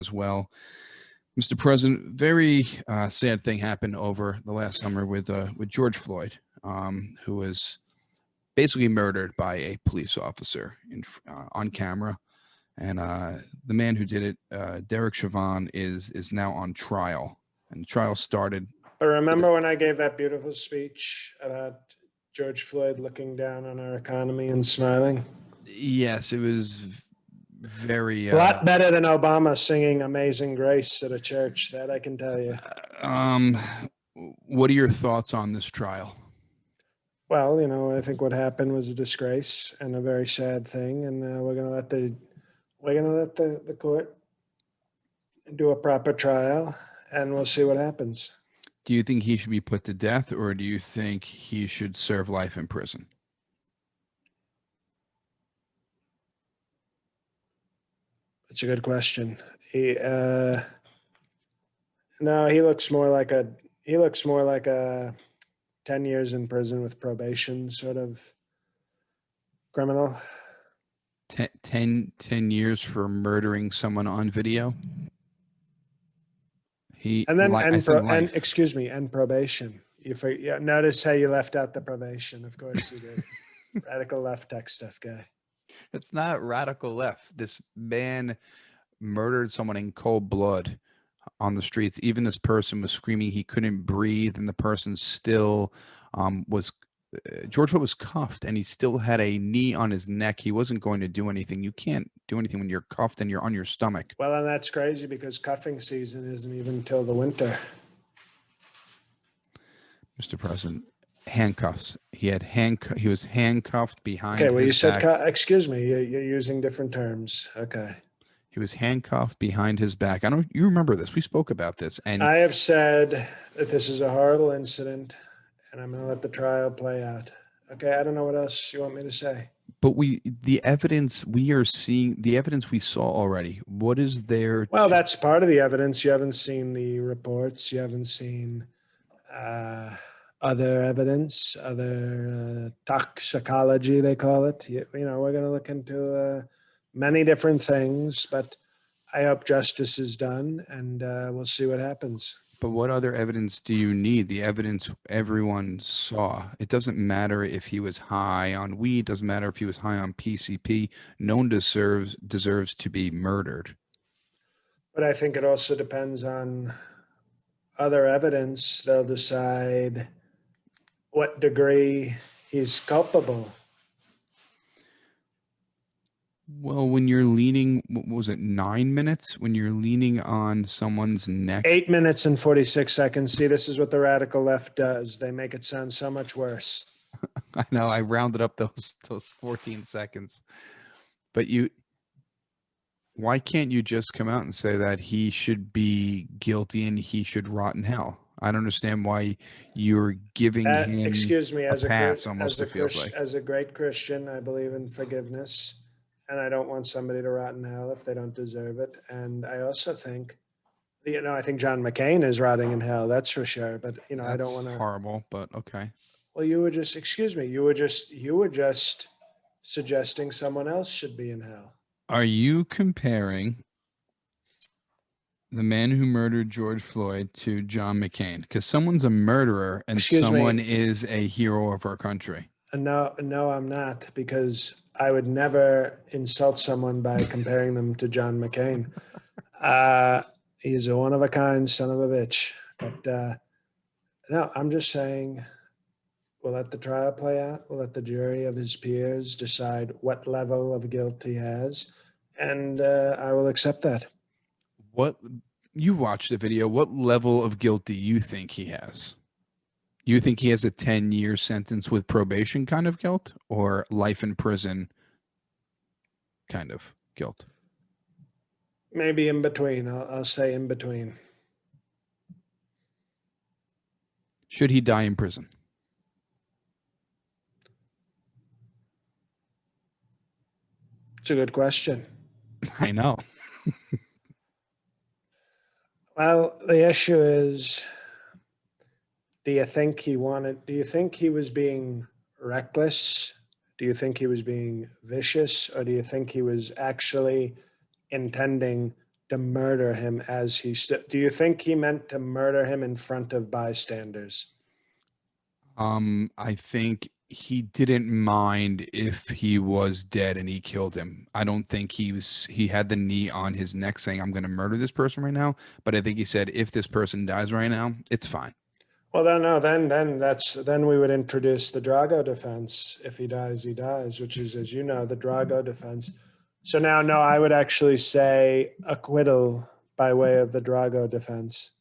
as well. Mr. President, very sad thing happened over the last summer with George Floyd, who was basically murdered by a police officer on camera. And the man who did it, Derek Chauvin, is now on trial. And the trial started. But remember when I gave that beautiful speech about George Floyd looking down on our economy and smiling? Yes, it was very a lot better than Obama singing Amazing Grace at a church, that I can tell you. What are your thoughts on this trial? Well, you know, I think what happened was a disgrace and a very sad thing, and we're going to let the court do a proper trial, and we'll see what happens. Do you think he should be put to death, or do you think he should serve life in prison? That's a good question. No, he looks more like a 10 years in prison with probation sort of criminal. 10 years for murdering someone on video? Excuse me, and probation. Notice how you left out the probation. Of course you did. Radical left tech stuff guy. It's not radical left. This man murdered someone in cold blood on the streets. Even this person was screaming he couldn't breathe, and the person still George Floyd was cuffed, and he still had a knee on his neck. He wasn't going to do anything. You can't do anything when you're cuffed and you're on your stomach. Well, and that's crazy because cuffing season isn't even till the winter. Mr. President, handcuffs. He was handcuffed behind. Okay, well, you said, excuse me, you're using different terms. Okay. He was handcuffed behind his back. You remember this. We spoke about this. And I have said that this is a horrible incident, and I'm going to let the trial play out. Okay, I don't know what else you want me to say. But the evidence we saw already. What is there? Well, that's part of the evidence. You haven't seen the reports. You haven't seen other evidence, other toxicology, they call it. You know, we're going to look into many different things, but I hope justice is done, and we'll see what happens. But what other evidence do you need? The evidence everyone saw. It doesn't matter if he was high on weed. It doesn't matter if he was high on PCP. No one deserves to be murdered. But I think it also depends on other evidence. They'll decide what degree he's culpable. Well, when you're leaning, what was it, 9 minutes? When you're leaning on someone's neck? 8 minutes and 46 seconds. See, this is what the radical left does. They make it sound so much worse. I know. I rounded up those 14 seconds. But why can't you just come out and say that he should be guilty and he should rot in hell? I don't understand why you're giving him a pass, almost, it feels like. As a great Christian, I believe in forgiveness. And I don't want somebody to rot in hell if they don't deserve it. And I also think, I think John McCain is rotting in hell. That's for sure. But I don't want to. Horrible, but okay. Well, you were just suggesting someone else should be in hell. Are you comparing the man who murdered George Floyd to John McCain? Because someone's a murderer and someone is a hero of our country. No, I'm not, because I would never insult someone by comparing them to John McCain. He's a one-of-a-kind son of a bitch. But no, I'm just saying we'll let the trial play out. We'll let the jury of his peers decide what level of guilt he has, and I will accept that. You watched the video. What level of guilt do you think he has? You think he has a 10-year sentence with probation kind of guilt, or life in prison kind of guilt? Maybe in between. I'll say in between. Should he die in prison? It's a good question. I know. Well, the issue is, do you think he was being reckless? Do you think he was being vicious? Or do you think he was actually intending to murder him as he stood. Do you think he meant to murder him in front of bystanders? I think he didn't mind if he was dead and he killed him. I don't think he had the knee on his neck saying, I'm going to murder this person right now. But I think he said, if this person dies right now, it's fine. Well, then no, then we would introduce the Drago defense. If he dies, he dies, which is, as you know, the Drago defense. So now, no, I would actually say acquittal by way of the Drago defense.